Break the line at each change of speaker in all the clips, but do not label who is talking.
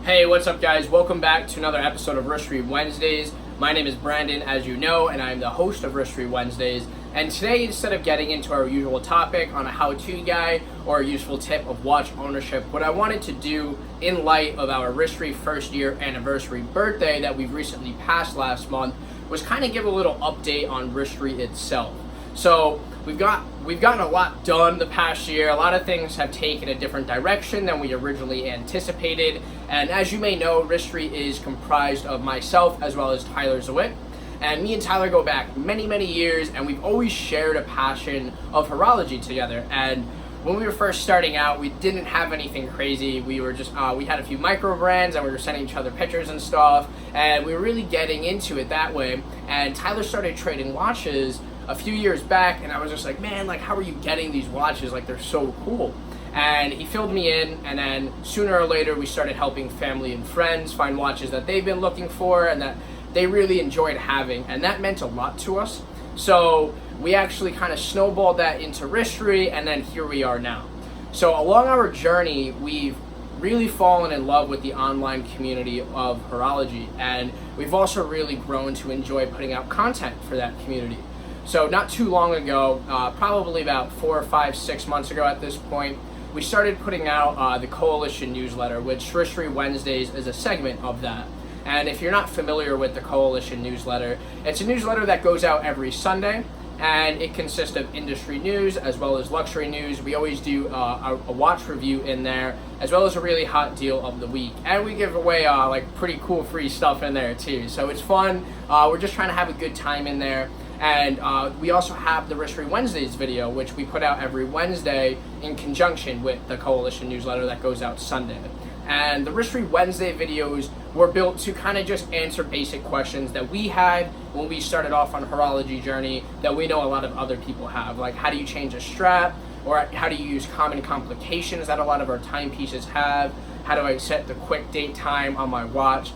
Hey, what's up guys? Welcome back to another episode of Wristre Wednesdays. My name is Brandon, as you know, and I'm the host of Wristre Wednesdays. And today, instead of getting into our usual topic on a how-to guide or a useful tip of watch ownership, what I wanted to do in light of our Wristre first year anniversary birthday that we've recently passed last month was kind of give a little update on Wristre itself. So we've gotten a lot done the past year. A lot of things have taken a different direction than we originally anticipated. And as you may know, Wristre is comprised of myself as well as Tyler Zwick. And me and Tyler go back many, many years, and we've always shared a passion of horology together. And when we were first starting out, we didn't have anything crazy. We were just, we had a few micro brands and we were sending each other pictures and stuff. And we were really getting into it that way. And Tyler started trading watches a few years back, and I was just like, man, like, how are you getting these watches? Like, they're so cool. And he filled me in, and then sooner or later we started helping family and friends find watches that they've been looking for and that they really enjoyed having, and that meant a lot to us. So we actually kind of snowballed that into Wristre, and then here we are now. So along our journey, we've really fallen in love with the online community of horology, and we've also really grown to enjoy putting out content for that community. So not too long ago, probably about 4 or 5, 6 months ago at this point, we started putting out the Coalition newsletter, which Wristre Wednesdays is a segment of that. And if you're not familiar with the Coalition newsletter, it's a newsletter that goes out every Sunday, and it consists of industry news as well as luxury news. We always do a watch review in there, as well as a really hot deal of the week. And we give away like pretty cool free stuff in there too. So it's fun. We're just trying to have a good time in there. And we also have the Wristre Wednesdays video, which we put out every Wednesday in conjunction with the Coalition newsletter that goes out Sunday. And the Wristre Wednesday videos were built to kind of just answer basic questions that we had when we started off on horology journey that we know a lot of other people have. Like, how do you change a strap? Or how do you use common complications that a lot of our timepieces have? How do I set the quick date time on my watch?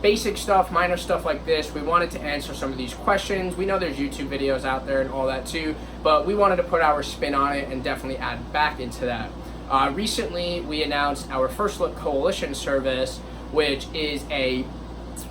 Basic stuff, minor stuff like this. We wanted to answer some of these questions. We know there's YouTube videos out there and all that too, but we wanted to put our spin on it and definitely add back into that. Recently, we announced our First Look Coalition service, which is a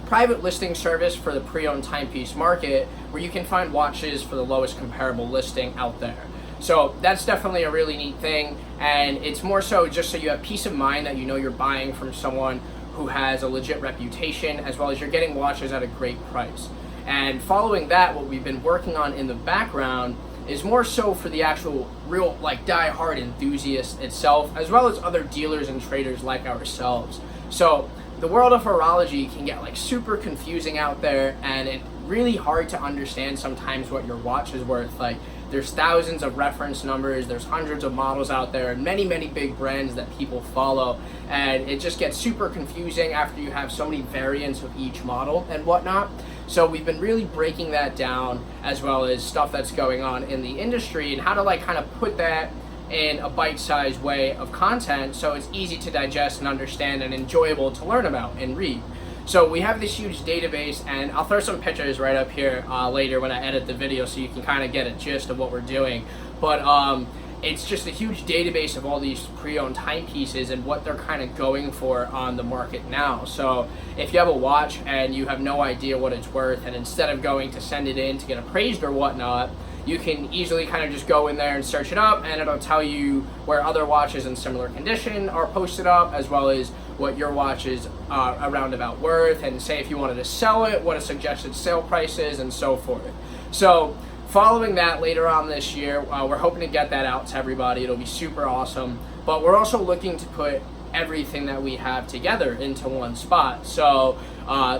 private listing service for the pre-owned timepiece market, where you can find watches for the lowest comparable listing out there. So that's definitely a really neat thing, and it's more so just so you have peace of mind that you know you're buying from someone who has a legit reputation, as well as you're getting watches at a great price. And following that, what we've been working on in the background is more so for the actual real like die-hard enthusiast itself, as well as other dealers and traders like ourselves. So the world of horology can get like super confusing out there, and it's really hard to understand sometimes what your watch is worth. Like, there's thousands of reference numbers, there's hundreds of models out there, and many, many big brands that people follow. And it just gets super confusing after you have so many variants of each model and whatnot. So we've been really breaking that down, as well as stuff that's going on in the industry and how to like kind of put that in a bite-sized way of content so it's easy to digest and understand and enjoyable to learn about and read. So we have this huge database, and I'll throw some pictures right up here later when I edit the video so you can kind of get a gist of what we're doing. But it's just a huge database of all these pre-owned timepieces and what they're kind of going for on the market now. So if you have a watch and you have no idea what it's worth, and instead of going to send it in to get appraised or whatnot, you can easily kind of just go in there and search it up, and it'll tell you where other watches in similar condition are posted up, as well as what your watch is around about worth, and say if you wanted to sell it, what a suggested sale price is, and so forth. So following that later on this year, we're hoping to get that out to everybody. It'll be super awesome, but we're also looking to put everything that we have together into one spot. So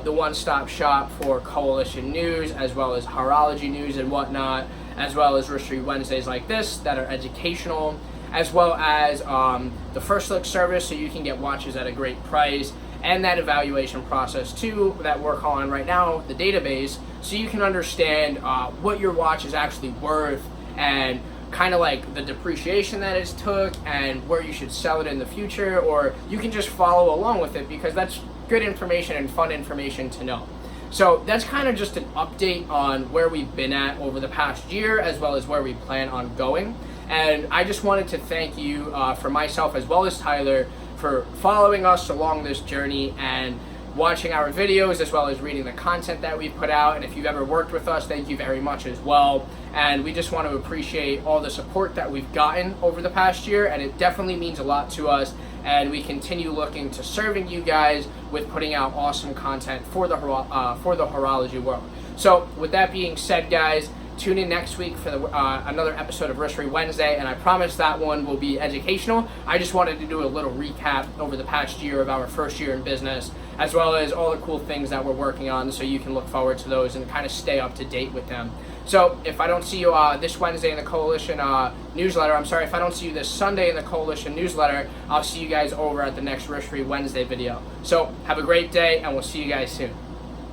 the one-stop shop for Coalition news, as well as horology news and whatnot, as well as Wristre Wednesdays like this that are educational, as well as the First Look service so you can get watches at a great price, and that evaluation process too that we're calling right now the database, so you can understand what your watch is actually worth, and kind of like the depreciation that it's took, and where you should sell it in the future, or you can just follow along with it because that's good information and fun information to know. So that's kind of just an update on where we've been at over the past year, as well as where we plan on going. And I just wanted to thank you for myself as well as Tyler for following us along this journey and watching our videos, as well as reading the content that we've put out. And if you've ever worked with us, thank you very much as well. And we just want to appreciate all the support that we've gotten over the past year, and it definitely means a lot to us. And we continue looking to serving you guys with putting out awesome content for the horology world. So with that being said, guys, tune in next week for another episode of Wristre Wednesday, and I promise that one will be educational. I just wanted to do a little recap over the past year of our first year in business, as well as all the cool things that we're working on, so you can look forward to those and kind of stay up to date with them. So if I don't see you this Wednesday in the Coalition newsletter, if I don't see you this Sunday in the Coalition newsletter, I'll see you guys over at the next Wristre Wednesday video. So have a great day, and we'll see you guys soon.